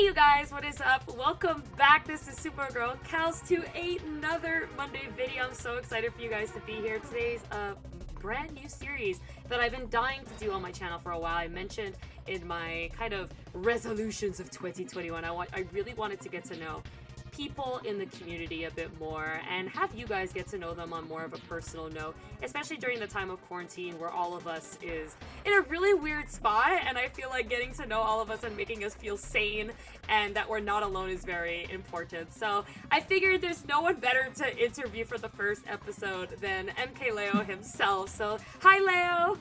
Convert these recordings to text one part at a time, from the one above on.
Hey you guys, what is up? Welcome back. This is Supergirl Kels to another Monday video. I'm so excited for you guys to be here. Today's a brand new series that I've been dying to do on my channel for a while. I mentioned in my kind of resolutions of 2021, I really wanted to get to know people in the community a bit more and have you guys get to know them on more of a personal note, especially during the time of quarantine where all of us is in a really weird spot, and I feel like getting to know all of us and making us feel sane and that we're not alone is very important. So I figured there's no one better to interview for the first episode than MkLeo himself. So hi Leo.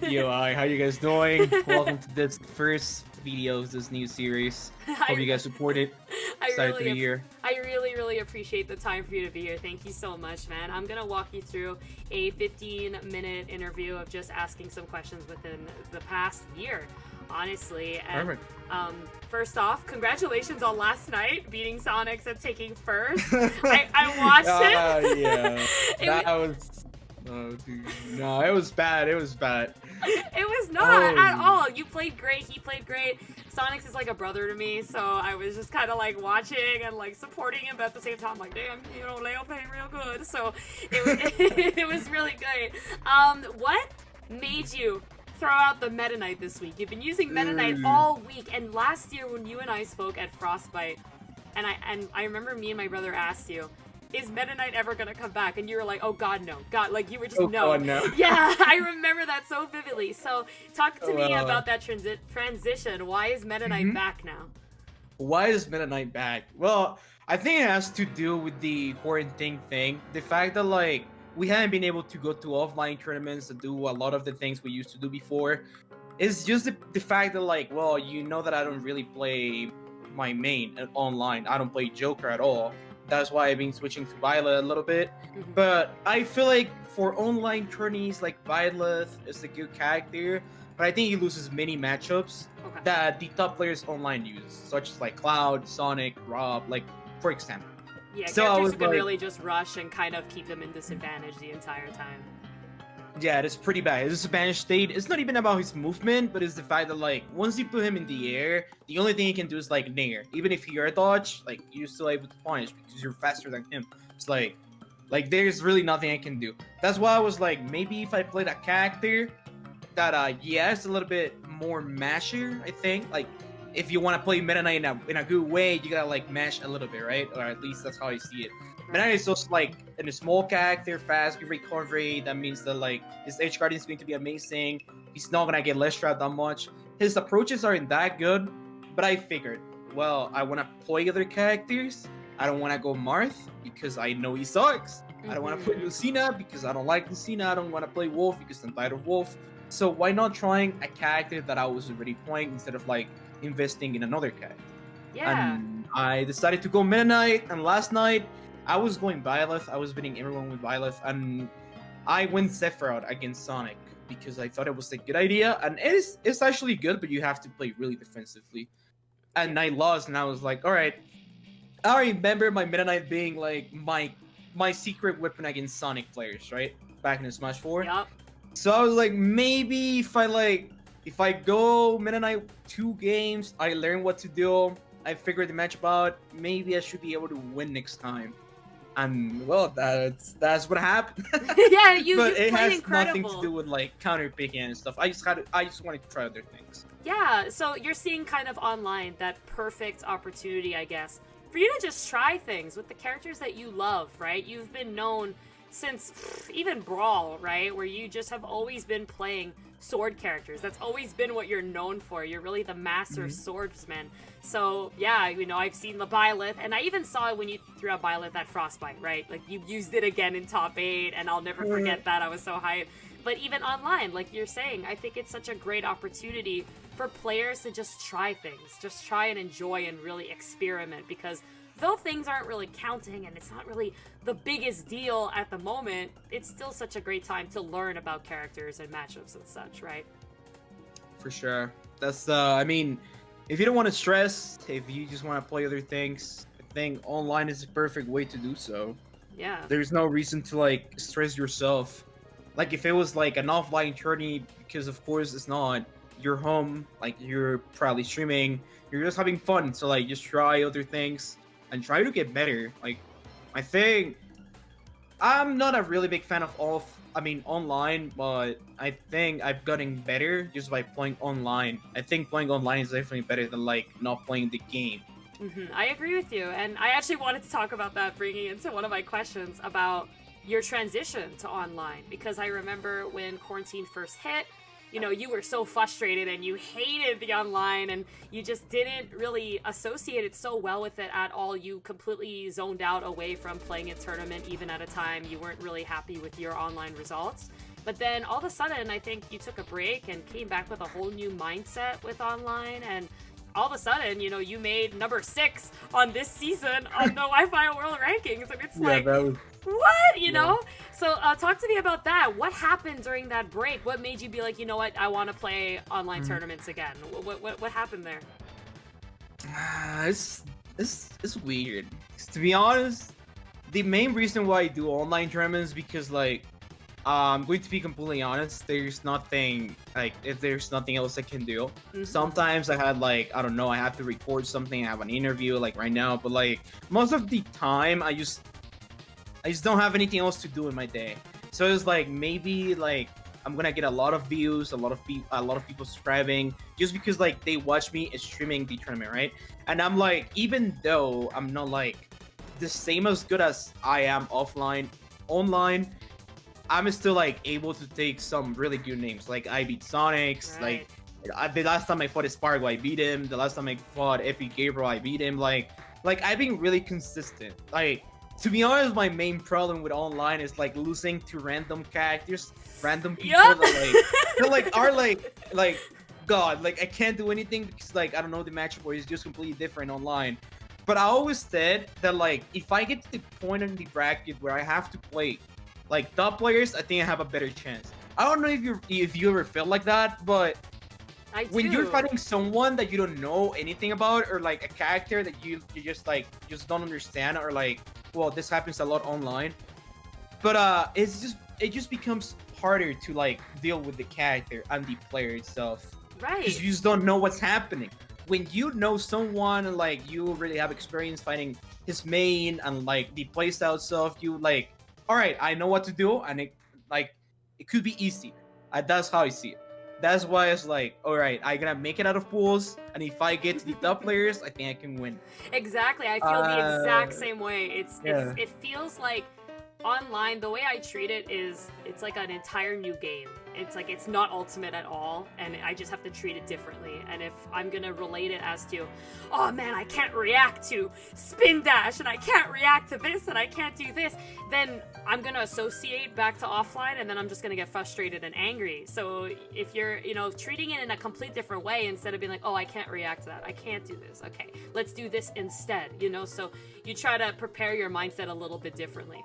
Yo, hi, how you guys doing? Welcome to this first video of this new series. Hope you guys support it. Excited to be here. I really appreciate the time for you to be here. Thank you so much, man. I'm gonna walk you through a 15-minute interview of just asking some questions within the past year, honestly. And, Perfect. First off, congratulations on last night beating Sonics and taking first. I watched it. Yeah, that was. Oh, dude. No, it was bad. It was bad. It was not at all. You played great. He played great. Sonics is like a brother to me, so I was just kind of like watching and like supporting him, but at the same time, like, damn, you know, Leo playing real good. So it was really great. What made you throw out the MetaKnight this week? You've been using MetaKnight all week, and last year when you and I spoke at Frostbite, and I remember me and my brother asked you, is MetaKnight ever gonna come back? And you were like, oh god, no. God, like you were just no. God, no. Yeah, I remember that so vividly. So talk to me about that transition. Why is MetaKnight back now? Why is MetaKnight back? Well, I think it has to do with the quarantine thing. The fact that like we haven't been able to go to offline tournaments to do a lot of the things we used to do before. It's just the fact that like, well, you know that I don't really play my main online. I don't play Joker at all. That's why I've been switching to Violet a little bit. But I feel like for online tourneys, like Violet is a good character, but I think he loses many matchups that the top players online use, such as like Cloud, Sonic, Rob, like for example. Yeah, so characters who can really just rush and kind of keep them in disadvantage the entire time. Yeah, it's pretty bad. His disadvantage state, it's not even about his movement, but it's the fact that like once you put him in the air, the only thing he can do is like nair. Even if you air dodge, like you're still able to punish because you're faster than him. It's like there's really nothing I can do. That's why I was like, maybe if I played a character that yeah, it's a little bit more masher, I think. Like if you want to play Meta Knight in a good way, you gotta like mash a little bit, right? Or at least that's how I see it. Meta Knight is just like in a small character, fast, good recovery. That means that like his edge guarding is going to be amazing. He's not gonna get less trapped that much. His approaches aren't that good, but I figured, well, I want to play other characters. I don't want to go Marth because I know he sucks. I don't want to play Lucina because I don't like Lucina. I don't want to play Wolf because I'm tired of Wolf. So why not trying a character that I was already playing instead of like investing in another character? Yeah. And I decided to go Meta Knight, and last night I was going Violet. I was beating everyone with Violet, and I went Sephiroth against Sonic because I thought it was a good idea, and it's actually good, but you have to play really defensively. And I lost, and I was like, all right. I remember my Meta Knight being like my secret weapon against Sonic players, right? Back in Smash 4. Yep. So I was like, maybe if I go Meta Knight 2 games, I learn what to do. I figured the matchup out. Maybe I should be able to win next time. And well, that's what happened. Yeah, you but it has incredible. Nothing to do with like counter picking and stuff. I just wanted to try other things. Yeah, so you're seeing kind of online that perfect opportunity, I guess, for you to just try things with the characters that you love, right? You've been known since even Brawl, right? Where you just have always been playing sword characters. That's always been what you're known for. You're really the master swordsman. So yeah, you know, I've seen the Byleth, and I even saw it when you threw out Byleth at Frostbite, right? Like you used it again in top 8, and I'll never forget that. I was so hyped. But even online, like you're saying, I think it's such a great opportunity for players to just try things, just try and enjoy and really experiment, because though things aren't really counting and it's not really the biggest deal at the moment, it's still such a great time to learn about characters and matchups and such, right? For sure. That's, I mean, if you don't want to stress, if you just want to play other things, I think online is the perfect way to do so. Yeah. There's no reason to, like, stress yourself. Like, if it was, like, an offline tourney, because, of course, it's not, you're home, like you're probably streaming, you're just having fun. So like just try other things and try to get better. Like I think I'm not a really big fan of online, but I think I've gotten better just by playing online. I think playing online is definitely better than like not playing the game. I agree with you, and I actually wanted to talk about that, bringing into one of my questions about your transition to online, because I remember when quarantine first hit, you know, you were so frustrated and you hated the online and you just didn't really associate it so well with it at all. You completely zoned out away from playing a tournament, even at a time you weren't really happy with your online results. But then all of a sudden, I think you took a break and came back with a whole new mindset with online, and all of a sudden, you know, you made number 6 on this season on the Wi-Fi World Rankings, and it's like, what? You know? So talk to me about that. What happened during that break? What made you be like, you know what, I want to play online tournaments again? What happened there? It's weird. To be honest, the main reason why I do online tournaments is because like I'm going to be completely honest. There's nothing if there's nothing else I can do. Sometimes I had like I don't know. I have to record something. I have an interview like right now, but like most of the time I just don't have anything else to do in my day. So it's like maybe like I'm gonna get a lot of views, a lot of people subscribing just because like they watch me streaming the tournament, right? And I'm like, even though I'm not like the same as good as I am offline, online, I'm still like able to take some really good names. Like I beat Sonics. Right. Like the last time I fought Spargo, I beat him. The last time I fought Epic Gabriel, I beat him. Like I've been really consistent. Like to be honest, my main problem with online is like losing to random characters, random people that are like God. Like I can't do anything because like I don't know the matchup or it's just completely different online. But I always said that like if I get to the point in the bracket where I have to play like top players, I think I have a better chance. I don't know if you ever felt like that, but when you're fighting someone that you don't know anything about, or like a character that you just don't understand, or like, well, this happens a lot online. But it just becomes harder to like deal with the character and the player itself. Right. Because you just don't know what's happening. When you know someone and like you really have experience fighting his main and like the playstyle stuff, you like, all right, I know what to do, and it could be easy. That's how I see it. That's why it's like, all right, I gotta make it out of pools, and if I get to the top players, I think I can win. Exactly, I feel the exact same way. It feels like online, the way I treat it is it's like an entire new game. It's like it's not ultimate at all, and I just have to treat it differently. And if I'm gonna relate it as to, oh man, I can't react to spin dash, and I can't react to this, and I can't do this, then I'm gonna associate back to offline, and then I'm just gonna get frustrated and angry. So if you're, you know, treating it in a complete different way, instead of being like, oh, I can't react to that, I can't do this, okay, let's do this instead, you know, so you try to prepare your mindset a little bit differently.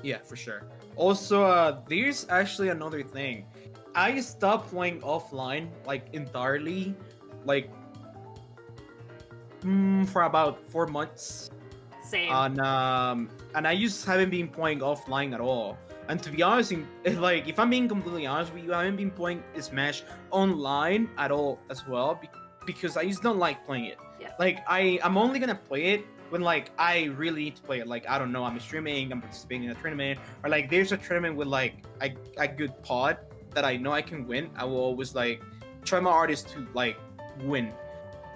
Yeah, for sure. Also, there's actually another thing. I stopped playing offline, like, entirely, like, for about 4 months. Same. And I just haven't been playing offline at all. And to be honest, like, if I'm being completely honest with you, I haven't been playing Smash online at all as well, because I just don't like playing it. Yeah. Like, I'm only gonna play it when like I really need to play it. Like I don't know, I'm streaming, I'm participating in a tournament, or like there's a tournament with like a good pod that I know I can win. I will always like try my hardest to like win.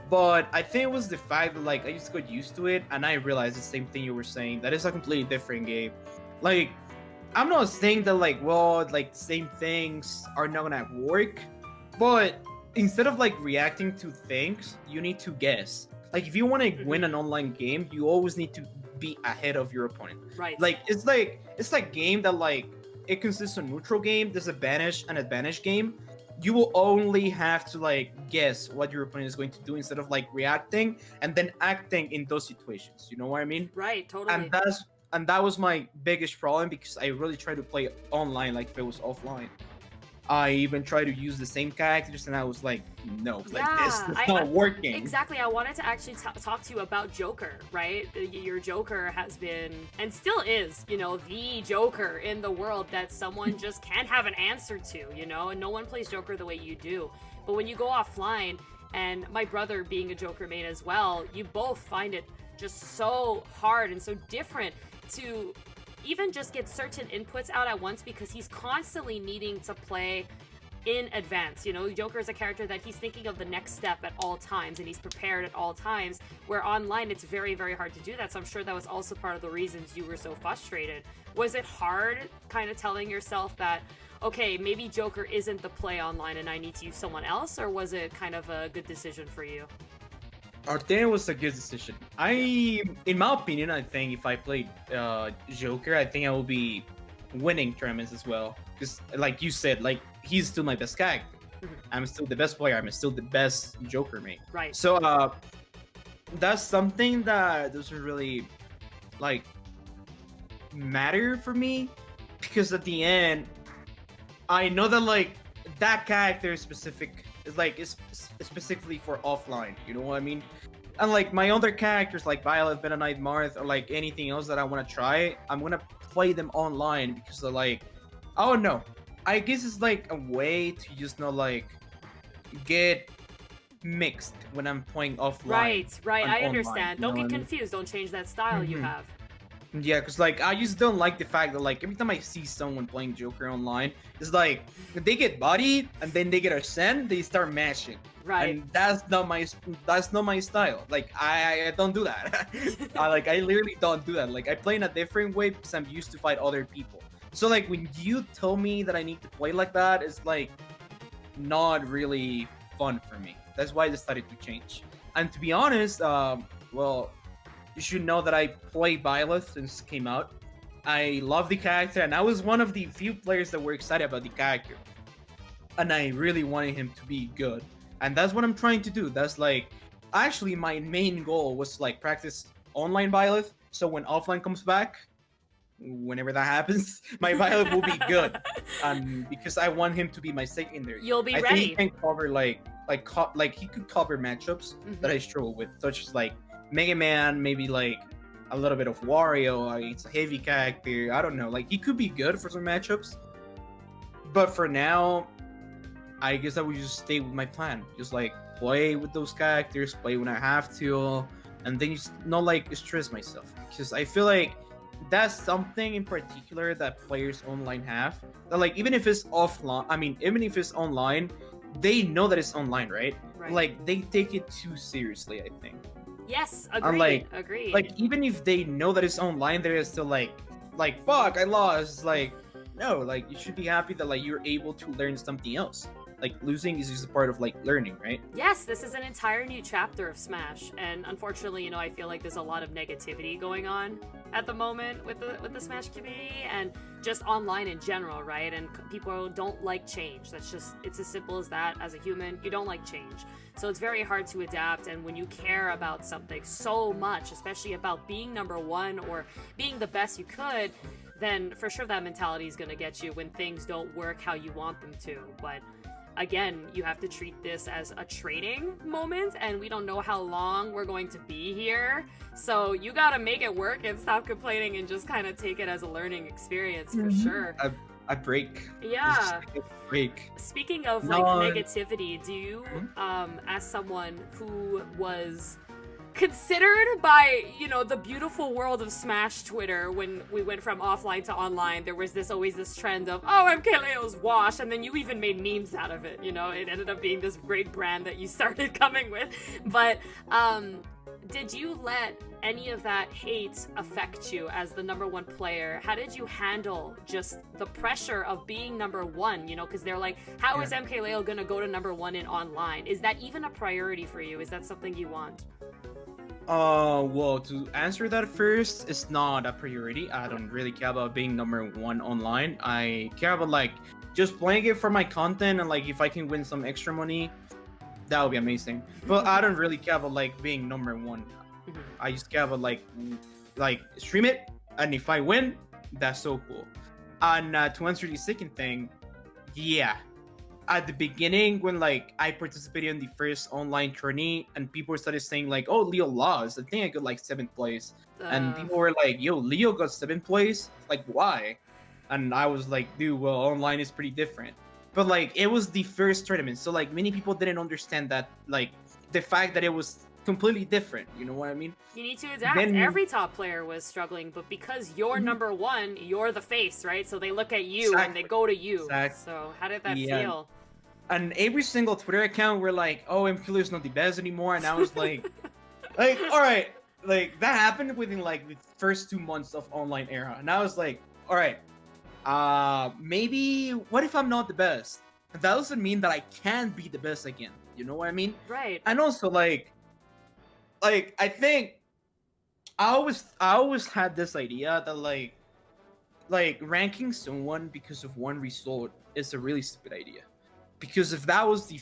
But I think it was the fact that like I just got used to it, and I realized the same thing you were saying, that it's a completely different game. Like I'm not saying that like, well, like same things are not gonna work, but instead of like reacting to things, you need to guess. Like if you want to win an online game, you always need to be ahead of your opponent. Right. Like it's like game that like it consists of neutral game, there's an advantage game. You will only have to like guess what your opponent is going to do instead of like reacting and then acting in those situations. You know what I mean? Right, totally. And that was my biggest problem, because I really tried to play online like if it was offline. I even tried to use the same characters, and I was like, no, like Yeah, this is not working. Exactly. I wanted to actually talk to you about Joker, right? Your Joker has been, and still is, you know, the Joker in the world that someone just can't have an answer to, you know? And no one plays Joker the way you do. But when you go offline, and my brother being a Joker main as well, you both find it just so hard and so different to even just get certain inputs out at once, because he's constantly needing to play in advance. You know, Joker is a character that he's thinking of the next step at all times, and he's prepared at all times, where online it's very, very hard to do that. So I'm sure that was also part of the reasons you were so frustrated. Was it hard kind of telling yourself that, okay, maybe Joker isn't the play online and I need to use someone else, or was it kind of a good decision for you? Arden was a good decision. In my opinion, I think if I played Joker, I think I will be winning tournaments as well. Because, like you said, like he's still my best character. I'm still the best player. I'm still the best Joker mate. Right. So that's something that doesn't really like matter for me, because at the end, I know that like that character specific is like is specifically for offline. You know what I mean? And like my other characters like Violet, Meta Knight, Marth, or like anything else that I want to try, I'm gonna play them online because they're like, I don't know. I guess it's like a way to just not like get mixed when I'm playing offline. Right. I online, understand. Don't get I mean? confused. Don't change that style you Mhm. have. Yeah, because like I just don't like the fact that like every time I see someone playing Joker online, it's like they get bodied and then they get a send, they start mashing. Right. And that's not my style. Like I don't do that. I literally don't do that. Like I play in a different way because I'm used to fight other people. So like when you tell me that I need to play like that, it's like not really fun for me. That's why I decided to change. And to be honest, well, you should know that I play Violet since it came out. I love the character, and I was one of the few players that were excited about the character. And I really wanted him to be good. And that's what I'm trying to do. That's like, actually my main goal was to like practice online Violet, so when offline comes back, whenever that happens, my Violet will be good. Because I want him to be my secondary. You'll be I ready. think he can cover like he could cover matchups that I struggle with, such as like Mega Man, maybe like a little bit of Wario against a heavy character. I don't know. Like he could be good for some matchups. But for now, I guess I would just stay with my plan. Just like play with those characters, play when I have to, and then just not like stress myself. Because I feel like that's something in particular that players online have. That like even if it's offline, even if it's online, they know that it's online, right? Like they take it too seriously, I think. Yes, agreed. Agreed. Like even if they know that it's online, they're still like fuck, I lost. It's like no, like you should be happy that like you're able to learn something else. Like losing is just a part of like learning, right? Yes, this is an entire new chapter of Smash, and unfortunately, you know, I feel like there's a lot of negativity going on at the moment with the Smash community and just online in general, right? And people don't like change. It's as simple as that. As a human, you don't like change. So it's very hard to adapt, and when you care about something so much, especially about being number one or being the best you could, then for sure that mentality is going to get you when things don't work how you want them to. But again, you have to treat this as a training moment, and we don't know how long we're going to be here. So you gotta make it work and stop complaining and just kind of take it as a learning experience for sure. I break. Yeah. Break. Speaking of like negativity, do you, as someone who was considered by, you know, the beautiful world of Smash Twitter, when we went from offline to online, there was always this trend of, oh, MkLeo's wash, and then you even made memes out of it, you know, it ended up being this great brand that you started coming with. But did you let any of that hate affect you as the number one player? How did you handle just the pressure of being number one, you know, because they're like, how is MkLeo gonna go to number one in online? Is that even a priority for you? Is that something you want? Well, to answer that first, it's not a priority. I don't really care about being number one online. I care about like just playing it for my content, and like if I can win some extra money, that would be amazing. But I don't really care about like being number one. I just care about like stream it, and if I win, that's so cool. And to answer the second thing, yeah, at the beginning when like I participated in the first online tourney and people started saying like, oh, Leo lost. I think I got like 7th place. And people were like, yo, Leo got 7th place? Like, why? And I was like, dude, well, online is pretty different. But like, it was the first tournament. So like, many people didn't understand that, like, the fact that it was completely different. You know what I mean? You need to adapt. Then- Every top player was struggling, but because you're number one, you're the face, right? So they look at you and Exactly. they go to you. Exactly. So how did that Yeah. feel? And every single Twitter account were like, oh, MkLeo is not the best anymore. And I was like, like, all right. Like, that happened within like the first 2 months of online era. And I was like, all right, maybe what if I'm not the best? That doesn't mean that I can't be the best again. You know what I mean? Right. And also like I think I always had this idea that like ranking someone because of one result is a really stupid idea. Because if that was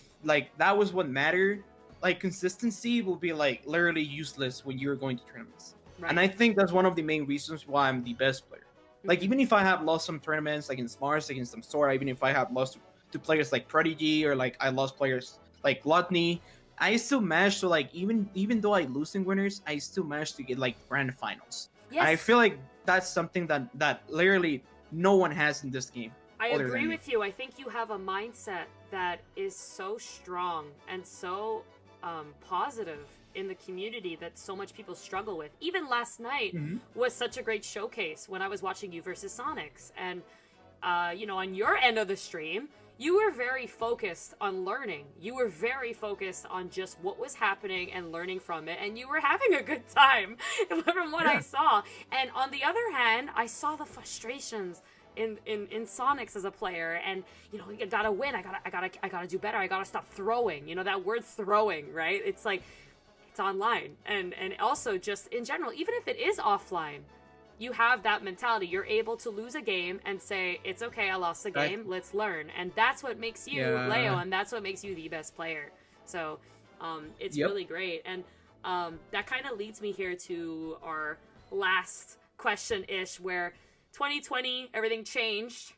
that was what mattered, like consistency will be like literally useless when you're going to tournaments. Right. And I think that's one of the main reasons why I'm the best player. Like even if I have lost some tournaments like against Mars, against some Sora, even if I have lost to players like Prodigy or like I lost players like Gluttony, I still managed to like even though I lose in winners, I still managed to get like grand finals. Yes. I feel like that's something that literally no one has in this game. I other agree than me. with you. I think you have a mindset that is so strong and so positive in the community that so much people struggle with. Even last night was such a great showcase when I was watching you versus Sonics. And, you know, on your end of the stream, you were very focused on learning. You were very focused on just what was happening and learning from it. And you were having a good time from what I saw. And on the other hand, I saw the frustrations in Sonics as a player, and you know, you gotta win. I gotta do better. I gotta stop throwing. You know, that word throwing, right? It's like it's online, and also just in general, even if it is offline, you have that mentality. You're able to lose a game and say, it's okay, I lost the game, let's learn. And that's what makes you Leo, and that's what makes you the best player. So it's really great. And that kind of leads me here to our last question-ish, where 2020, everything changed,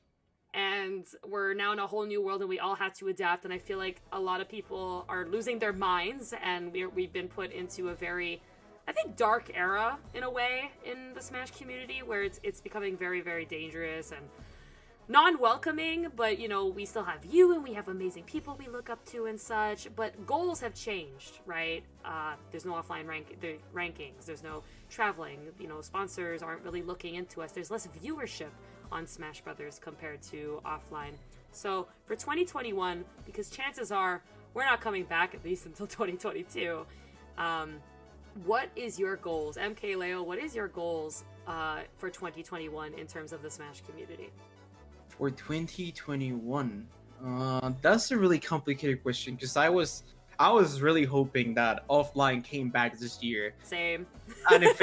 and we're now in a whole new world, and we all had to adapt. And I feel like a lot of people are losing their minds, and we've been put into a very, I think, dark era in a way in the Smash community, where it's becoming very, very dangerous and non-welcoming. But you know, we still have you, and we have amazing people we look up to and such. But goals have changed, right? There's no offline rankings. There's no traveling. You know, sponsors aren't really looking into us. There's less viewership on Smash Brothers compared to offline. So for 2021, because chances are we're not coming back at least until 2022. What is your goals, MkLeo? What is your goals for 2021 in terms of the Smash community? For 2021, that's a really complicated question because I was really hoping that offline came back this year. Same. And if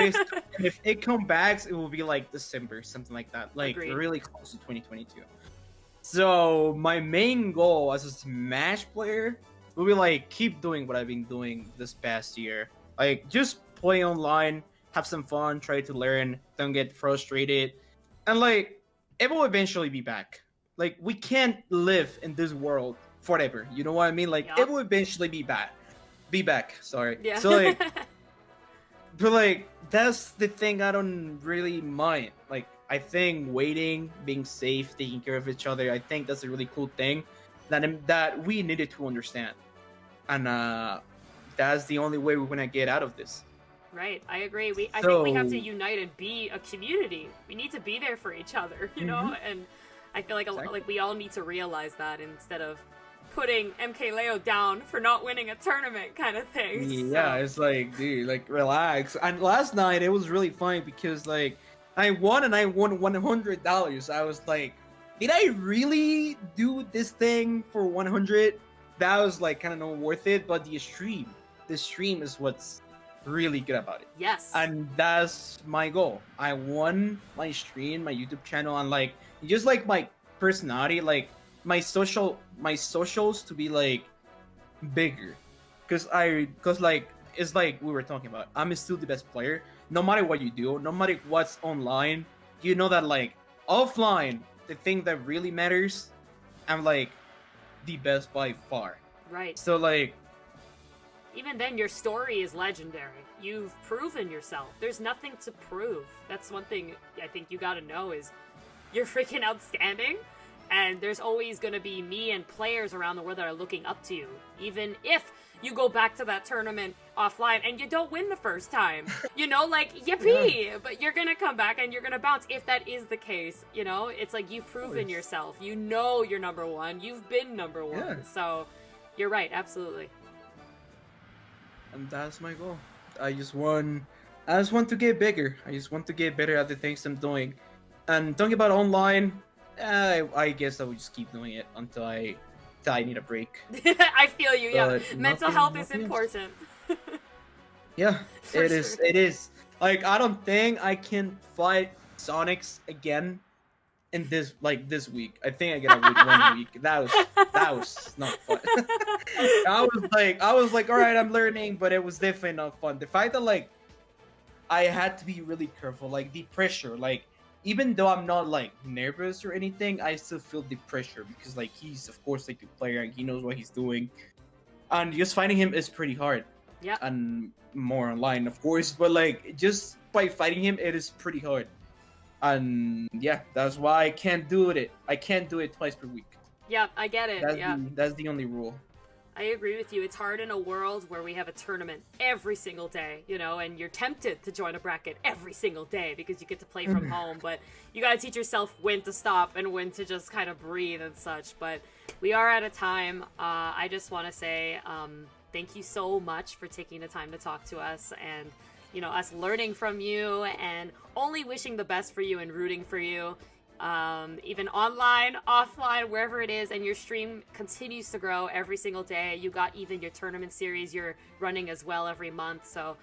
it comes back, it will be like December, something like that, like Agreed. really close to 2022. So my main goal as a Smash player will be like keep doing what I've been doing this past year, like just play online, have some fun, try to learn, don't get frustrated, and like it will eventually be back. Like we can't live in this world forever. You know what I mean? Like it will eventually be back. Sorry. Yeah. So like, but like that's the thing I don't really mind. Like I think waiting, being safe, taking care of each other. I think that's a really cool thing that we needed to understand, and that's the only way we're gonna get out of this. Right, I agree. I think we have to unite and be a community. We need to be there for each other, you know? And I feel like like we all need to realize that instead of putting MkLeo down for not winning a tournament kind of thing. Yeah, so. it's like, dude, like relax. And last night it was really funny because like I won $100. I was like, did I really do this thing for 100? That was like kind of not worth it, but the stream is what's really good about it. Yes. And that's my goal. I won my stream, my YouTube channel, and like just like my personality, like my socials to be like bigger. Cause like it's like we were talking about. I'm still the best player. No matter what you do, no matter what's online, you know that like offline, the thing that really matters, I'm like the best by far. Right. So like, even then, your story is legendary. You've proven yourself. There's nothing to prove. That's one thing I think you gotta know is you're freaking outstanding, and there's always gonna be me and players around the world that are looking up to you. Even if you go back to that tournament offline and you don't win the first time, you know, like, yippee! Yeah. But you're gonna come back and you're gonna bounce if that is the case, you know? It's like you've proven yourself. You know you're number one. You've been number one. Yeah. So, you're right, absolutely. And that's my goal. I just want to get bigger. I just want to get better at the things I'm doing. And talking about online, I guess I will just keep doing it until I need a break. I feel you, yeah. Mental health is important. Yeah, it is. It is. Like, I don't think I can fight Sonics again in this week. I think I gotta wait 1 week. That was not fun. I was like, all right, I'm learning, but it was definitely not fun. The fact that like I had to be really careful, like the pressure, like even though I'm not like nervous or anything, I still feel the pressure because like he's of course like a player and he knows what he's doing, and just fighting him is pretty hard. Yeah. And more online, of course, but like just by fighting him, it is pretty hard. And yeah, that's why I can't do it. I can't do it twice per week. Yeah, I get it. That's the only rule. I agree with you. It's hard in a world where we have a tournament every single day, you know, and you're tempted to join a bracket every single day because you get to play from home, but you gotta teach yourself when to stop and when to just kind of breathe and such. But we are out of time. I just want to say thank you so much for taking the time to talk to us, and you know, us learning from you and only wishing the best for you and rooting for you, even online, offline, wherever it is. And your stream continues to grow every single day. You got even your tournament series you're running as well every month. So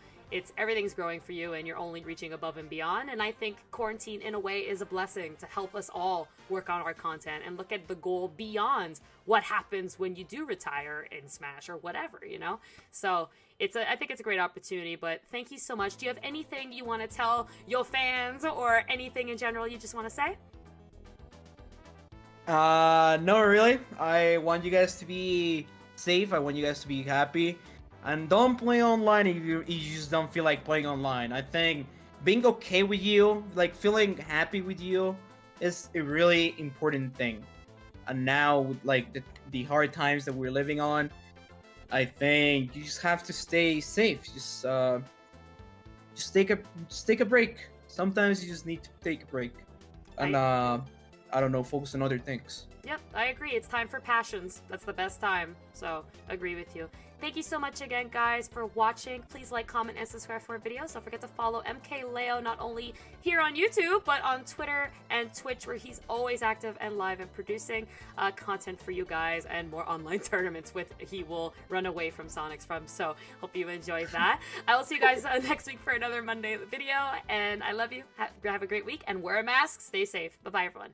everything's growing for you and you're only reaching above and beyond. And I think quarantine in a way is a blessing to help us all work on our content and look at the goal beyond what happens when you do retire in Smash or whatever, you know? So I think it's a great opportunity, but thank you so much. Do you have anything you want to tell your fans or anything in general you just want to say? No, really. I want you guys to be safe. I want you guys to be happy. And don't play online if you just don't feel like playing online. I think being okay with you, like feeling happy with you, is a really important thing. And now with like the hard times that we're living on, I think you just have to stay safe. Just take a break. Sometimes you just need to take a break. And I don't know, focus on other things. Yep, I agree. It's time for passions. That's the best time. So, agree with you. Thank you so much again, guys, for watching. Please like, comment, and subscribe for our videos. Don't forget to follow MkLeo not only here on YouTube, but on Twitter and Twitch, where he's always active and live and producing content for you guys and more online tournaments he will run away from Sonics from. So, hope you enjoy that. I will see you guys next week for another Monday video, and I love you. Have a great week, and wear a mask. Stay safe. Bye-bye, everyone.